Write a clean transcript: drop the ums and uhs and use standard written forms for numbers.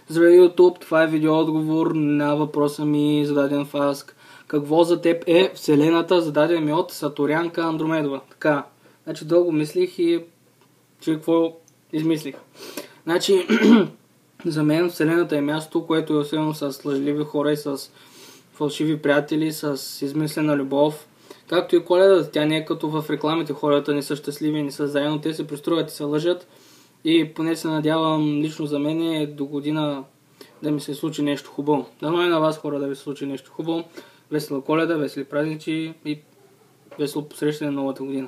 Здравей YouTube, това е видеоотговор на въпроса ми, зададен в Ask. Какво за теб е Вселената, зададен ми от Сатурянка Андромедова. Така, значи дълго мислих и че какво измислих. Значи, за мен Вселената е място, което е освено с лъжливи хора и с фалшиви приятели, с измислена любов. Както и Коледа, тя не е като в рекламите, хората не са щастливи, не са заедно, те се преструват и се лъжат. И поне се надявам лично за мен до година да ми се случи нещо хубаво. Дано и на вас, хора, да ви се случи нещо хубаво. Весела Коледа, весели празници и весело посрещане на новата година.